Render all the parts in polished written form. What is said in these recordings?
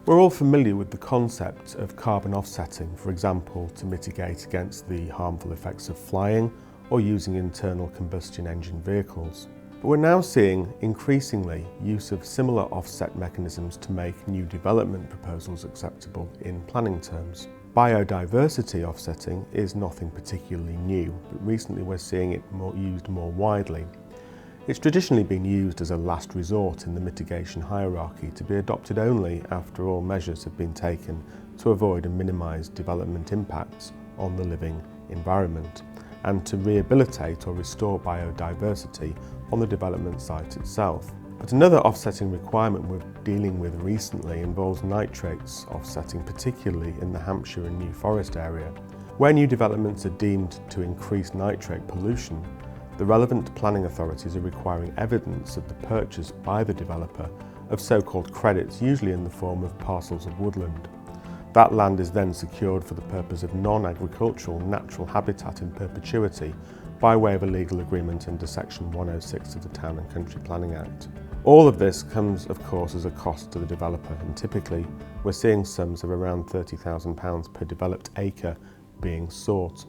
We're all familiar with the concept of carbon offsetting, for example, to mitigate against the harmful effects of flying or using internal combustion engine vehicles. But we're now seeing increasingly use of similar offset mechanisms to make new development proposals acceptable in planning terms. Biodiversity offsetting is nothing particularly new, but recently we're seeing it used more widely. It's traditionally been used as a last resort in the mitigation hierarchy, to be adopted only after all measures have been taken to avoid and minimise development impacts on the living environment, and to rehabilitate or restore biodiversity on the development site itself. But another offsetting requirement we're dealing with recently involves nitrates offsetting, particularly in the Hampshire and New Forest area. Where new developments are deemed to increase nitrate pollution, the relevant planning authorities are requiring evidence of the purchase by the developer of so-called credits, usually in the form of parcels of woodland. That land is then secured for the purpose of non-agricultural natural habitat in perpetuity by way of a legal agreement under Section 106 of the Town and Country Planning Act. All of this comes, of course, as a cost to the developer, and typically we're seeing sums of around £30,000 per developed acre being sought.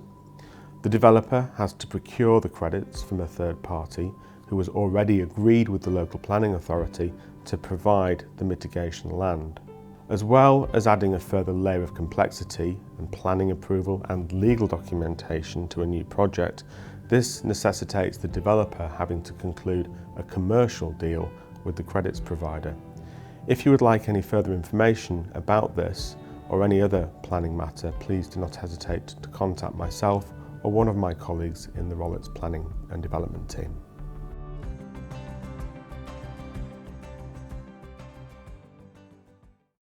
The developer has to procure the credits from a third party who has already agreed with the local planning authority to provide the mitigation land. As well as adding a further layer of complexity and planning approval and legal documentation to a new project, this necessitates the developer having to conclude a commercial deal with the credits provider. If you would like any further information about this or any other planning matter, please do not hesitate to contact myself or one of my colleagues in the Rolletts Planning and Development team.